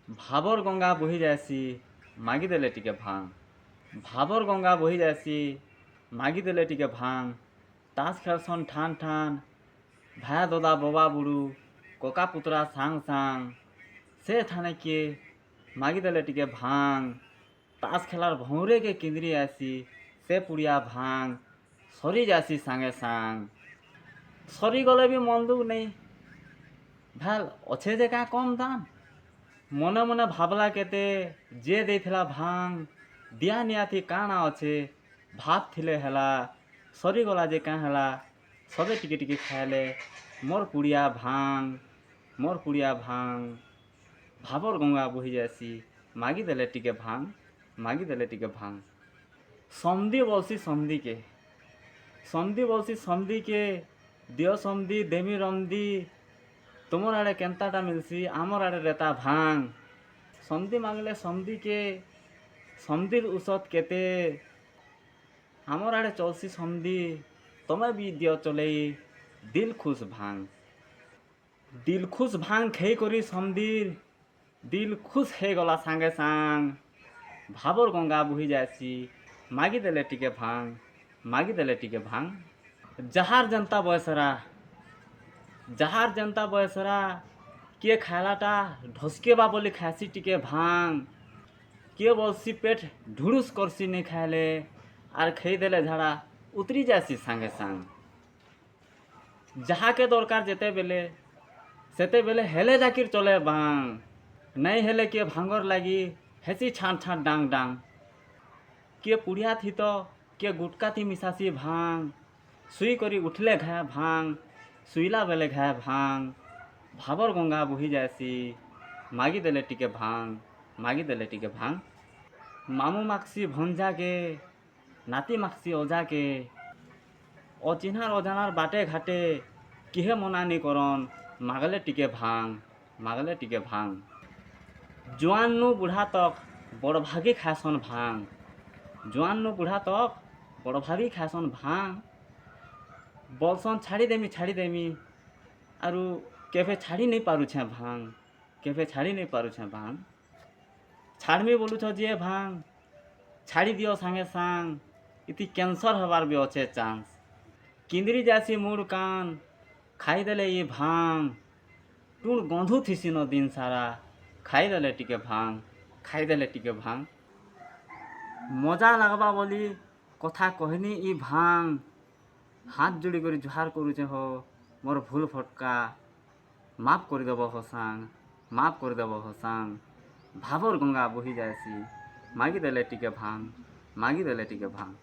ଭାବର ଗଙ୍ଗା ବୋହି ଯାଏସି ମାଗିଦେଲେ ଟିକେ ଭାଙ୍ଗ। ଭାବର ଗଙ୍ଗା ବୋହି ଯାଏସି ମାଗିଦେଲେ ଟିକେ ଭାଙ୍ଗ। ତାସ ଖେଳସନ୍ ଠାନ୍ ଠାନ୍ ଭାୟା ଦଦା ବବା ବୁଡ଼ୁ କକା ପୁତରା ସାଙ୍ଗ ସାଙ୍ଗ। ସେ ଥାନେ କିଏ ମାଗିଦେଲେ ଟିକେ ଭାଙ୍ଗ। ତାସ ଖେଲାର ଭଉଁରେକେ କିନ୍ଦିରି ଆସି ସେ ପୁଡ଼ିଆ ଭାଙ୍ଗ ସରି ଯାସି ସାଙ୍ଗେ ସାଙ୍ଗ। ସରିଗଲେ ବି ମନ ଦୁଃଖ ନେଇ ଭାଲ ଅଛେ ଯେ କାଁ କମ୍ ଦାମ। ମନେ ମନେ ଭାବଲା କେତେ ଯେ ଦେଇଥିଲା ଭାଙ୍ଗ ଦିଆ ନିଆଥି କାଣା ଅଛେ ଭାତ ଥିଲେ ହେଲା ସରିଗଲା ଯେ କାଁ ହେଲା ସବେ ଟିକେ ଟିକେ ଖାଇଲେ ମୋର ପୁଡ଼ିଆ ଭାଙ୍ଗ ମୋର ପୁଡ଼ିଆ ଭାଙ୍ଗ। ଭାବର ଗଙ୍ଗା ବୋହି ଯାଏସି ମାଗିଦେଲେ ଟିକେ ଭାଙ୍ଗ ମାଗିଦେଲେ ଟିକେ ଭାଙ୍ଗ। ସମଧି ବଲସି ସମଧିକେ ସମଧି ବଲସି ସମଧିକେ ଦିଅ ସମଧି ଦେମି ରମଧି ତୁମର ଆଡ଼େ କେନ୍ତାଟା ମିଲସି ଆମର ଆଡ଼େ ରେତା ଭାଙ୍ଗ। ସମଧି ମାଗିଲେ ସମଧିକେ ସମଧିର ଉସତ କେତେ ଆମର ଆଡ଼େ ଚଲସି ସମଧି ତମେ ବି ଦିଅ ଚଲେଇ ଦିଲ ଖୁସ ଭାଙ୍ଗ। ଦିଲ ଖୁସ ଭାଙ୍ଗ ଖେଇ କରି ସମଧିର ଦିଲ ଖୁସ ହେଇଗଲା ସାଙ୍ଗେ ସାଙ୍ଗ। ଭାବର ଗଙ୍ଗା ବୋହି ଯାଏସି ମାଗିଦେଲେ ଟିକେ ଭାଙ୍ଗ ମାଗିଦେଲେ ଟିକେ ଭାଙ୍ଗ। ଯାହାର ଯେନ୍ତା ବୟସରା ଯାହାର ଯେନ୍ତା ବୟସରା କିଏ ଖାଇଲାଟା ଢସକେବା ବୋଲି ଖାଏସି ଟିକେ ଭାଙ୍ଗ। କିଏ ବଲସି ପେଟ ଢୁଡ଼ୁସ କରସି ନେଇ ଖାଇଲେ ଆର୍ ଖେଇଦେଲେ ଝାଡ଼ା ଉତରି ଯାଏସି ସାଙ୍ଗେ ସାଙ୍ଗ। ଯାହାକେ ଦରକାର ଯେତେବେଲେ ସେତେବେଲେ ହେଲେ ଜାକିର ଚଲେ ଭାଙ୍ଗ। ନାଇଁ ହେଲେ କିଏ ଭାଙ୍ଗର ଲାଗି ହେସି ଛାଁଟ ଛାଁଟ ଡାଙ୍ଗ ଡାଙ୍ଗ। କିଏ ପୁଡ଼ିଆ ଥିତ କିଏ ଗୁଟକାଥି ମିଶାସି ଭାଙ୍ଗ। ଶୁଇ କରି ଉଠିଲେ ଘାଏ ଭାଙ୍ଗ ଶୁଇଲା ବେଲେ ଘାଏ ଭାଙ୍ଗ। ଭାବର ଗଙ୍ଗା ବୋହି ଯାଏସି ମାଗିଦେଲେ ଟିକେ ଭାଙ୍ଗ ମାଗିଦେଲେ ଟିକେ ଭାଙ୍ଗ। ମାମୁଁ ମାଗସି ଭଞ୍ଜାକେ ନାତି ମାଗସି ଅଜାକେ ଅଚିହ୍ନାର ଅଜାଣାର ବାଟେ ଘାଟେ କିହେ ମନା ନି କରନ୍ ମାଗଲେ ଟିକେ ଭାଙ୍ଗ ମାଗଲେ ଟିକେ ଭାଙ୍ଗ। ଜୁଆନନୁ ବୁଢ଼ା ତକ ବଡ଼ ଭାଗି ଖାଏସନ୍ ଭାଙ୍ଗ। ଜୁଆନନୁ ବୁଢ଼ା ତକ ବଡ଼ ଭାଗି ଖାଏସନ୍ ଭାଙ୍ଗ। ବଲସନ୍ ଛାଡ଼ି ଦେମି ଆରୁ କେଭେ ଛାଡ଼ି ନେଇ ପାରୁଛେଁ ଭାଙ୍ଗ କେଭେ ଛାଡ଼ି ନେଇ ପାରୁଛେଁ ଭାଙ୍ଗ। ଛାଡ଼ମି ବୋଲୁଛ ଯିଏ ଭାଙ୍ଗ ଛାଡ଼ି ଦିଅ ସାଙ୍ଗେ ସାଙ୍ଗ ଇତି କ୍ୟାନ୍ସର ହେବାର ବି ଅଛେ ଚାନ୍ସ। କିନ୍ଦିରି ଯାଏସି ମୁଡ଼ କାନ ଖାଇଦେଲେ ଇ ଭାଙ୍ଗ ଟୁଣ ଗନ୍ଧୁ ଥିସିନ ଦିନ ସାରା ଖାଇଦେଲେ ଟିକେ ଭାଙ୍ଗ ଖାଇଦେଲେ ଟିକେ ଭାଙ୍ଗ। ମଜା ଲାଗବା ବୋଲି କଥା କହିନି ଇ ଭାଙ୍ଗ ହାତ ଯୋଡ଼ି କରି ଜୁହାର କରୁଛେ ହୋ ମୋର ଭୁଲ ଫଟକା ମାଫ କରିଦେବ ହୋ ସାଙ୍ଗ ମାଫ କରିଦେବ ହୋ ସାଙ୍ଗ। ଭାବର ଗଙ୍ଗା ବୋହି ଯାଏସି ମାଗିଦେଲେ ଟିକେ ଭାଙ୍ଗ ମାଗିଦେଲେ ଟିକେ ଭାଙ୍ଗ।